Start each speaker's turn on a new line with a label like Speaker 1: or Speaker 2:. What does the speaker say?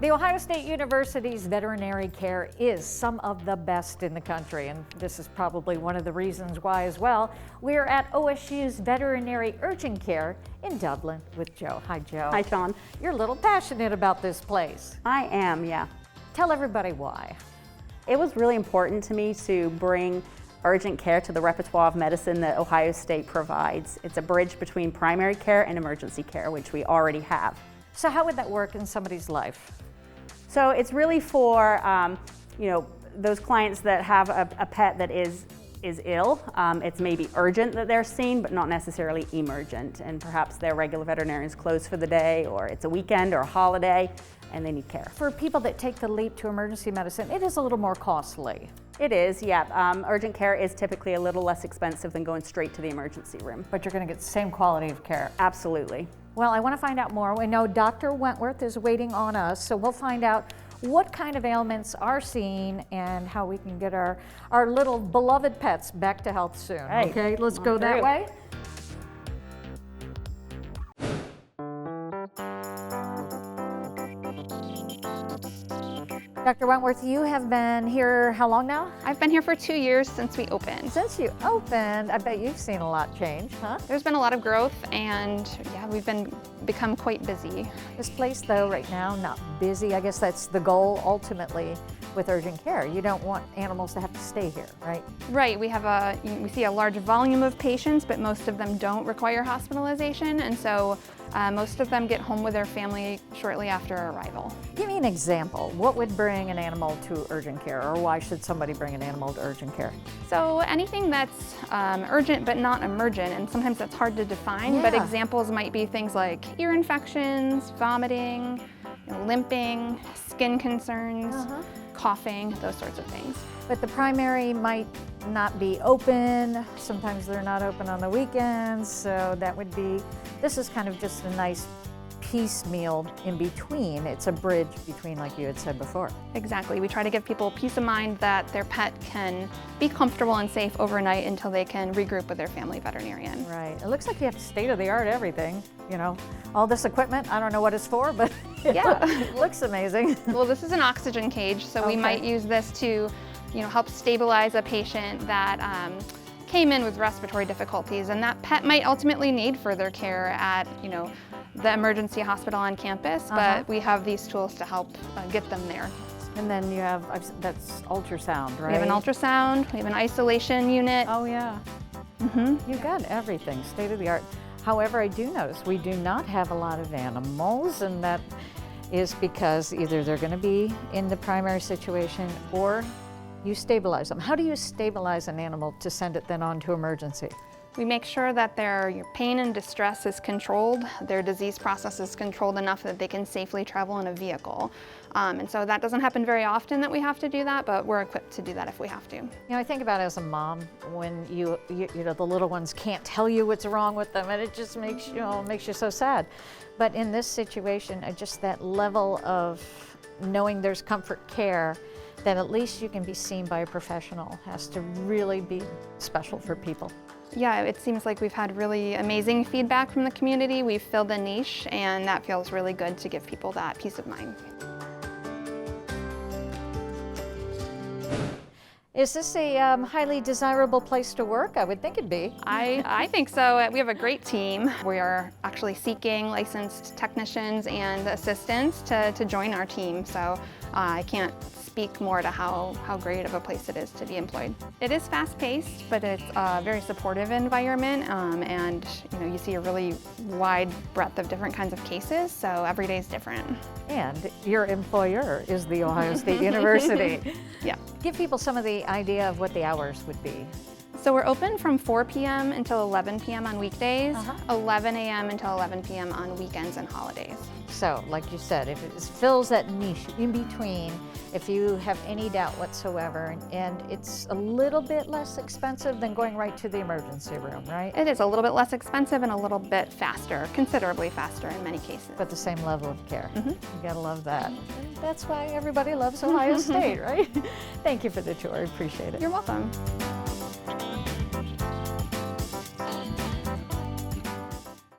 Speaker 1: The Ohio State University's veterinary care is some of the best in the country, and this is probably one of the reasons why as well. We're at OSU's Veterinary Urgent Care in Dublin with Joe. Hi, Joe.
Speaker 2: Hi, Sean.
Speaker 1: You're a little passionate about this place.
Speaker 2: I am, yeah.
Speaker 1: Tell everybody why.
Speaker 2: It was really important to me to bring urgent care to the repertoire of medicine that Ohio State provides. It's a bridge between primary care and emergency care, which we already have.
Speaker 1: So how would that work in somebody's life?
Speaker 2: So it's really for those clients that have a pet that is ill. It's maybe urgent that they're seen, but not necessarily emergent. And perhaps their regular veterinarian's closed for the day, or it's a weekend or a holiday, and they need care.
Speaker 1: For people that take the leap to emergency medicine, it is a little more costly.
Speaker 2: It is, yeah. Urgent care is typically a little less expensive than going straight to the emergency room.
Speaker 1: But you're going to get the same quality of care.
Speaker 2: Absolutely.
Speaker 1: Well, I want to find out more. We know Dr. Wentworth is waiting on us, so we'll find out what kind of ailments are seen and how we can get our little beloved pets back to health soon.
Speaker 2: Right.
Speaker 1: Okay, let's go that way. Dr. Wentworth, you have been here how long now?
Speaker 3: I've been here for 2 years since we opened.
Speaker 1: Since you opened, I bet you've seen a lot change, huh?
Speaker 3: There's been a lot of growth, and yeah, we've become quite busy.
Speaker 1: This place, though, right now, not busy. I guess that's the goal ultimately with urgent care. You don't want animals to have to stay here, right?
Speaker 3: Right, we see a large volume of patients, but most of them don't require hospitalization, and so most of them get home with their family shortly after arrival.
Speaker 1: Give me an example. What would bring an animal to urgent care, or why should somebody bring an animal to urgent care?
Speaker 3: So anything that's urgent but not emergent, and sometimes that's hard to define, but examples might be things like ear infections, vomiting, limping, skin concerns, coughing, those sorts of things.
Speaker 1: But the primary might not be open. Sometimes they're not open on the weekends, so that would be, this is kind of just a nice piecemeal in between. It's a bridge between, like you had said before.
Speaker 3: Exactly. We try to give people peace of mind that their pet can be comfortable and safe overnight until they can regroup with their family veterinarian.
Speaker 1: Right. It looks like you have state-of-the-art everything. You know, all this equipment, I don't know what it's for, but it looks amazing.
Speaker 3: Well, this is an oxygen cage, so we might use this to help stabilize a patient that came in with respiratory difficulties, and that pet might ultimately need further care at the emergency hospital on campus, but we have these tools to help get them there.
Speaker 1: And then you have, that's ultrasound, right?
Speaker 3: We have an ultrasound, we have an isolation unit.
Speaker 1: Oh yeah. You've got everything, state of the art. However, I do notice we do not have a lot of animals, and that is because either they're going to be in the primary situation or you stabilize them. How do you stabilize an animal to send it then on to emergency?
Speaker 3: We make sure that their pain and distress is controlled, their disease process is controlled enough that they can safely travel in a vehicle. And so that doesn't happen very often that we have to do that, but we're equipped to do that if we have to.
Speaker 1: I think about it as a mom when the little ones can't tell you what's wrong with them, and it just makes you so sad. But in this situation, just that level of knowing there's comfort care, that at least you can be seen by a professional, has to really be special for people.
Speaker 3: Yeah, it seems like we've had really amazing feedback from the community. We've filled a niche, and that feels really good to give people that peace of mind.
Speaker 1: Is this a highly desirable place to work? I would think it'd be.
Speaker 3: I think so. We have a great team. We are actually seeking licensed technicians and assistants to join our team, so I can't speak more to how great of a place it is to be employed. It is fast-paced, but it's a very supportive environment, and you see a really wide breadth of different kinds of cases, so every day is different.
Speaker 1: And your employer is the Ohio State University.
Speaker 3: Yeah.
Speaker 1: Give people some of the idea of what the hours would be.
Speaker 3: So we're open from 4 p.m. until 11 p.m. on weekdays, 11 a.m. until 11 p.m. on weekends and holidays.
Speaker 1: So, like you said, if it fills that niche in between, if you have any doubt whatsoever, and it's a little bit less expensive than going right to the emergency room, right?
Speaker 3: It is a little bit less expensive and a little bit faster, considerably faster in many cases.
Speaker 1: But the same level of care. You gotta love that. That's why everybody loves Ohio State, right? Thank you for the tour, I appreciate it.
Speaker 3: You're welcome.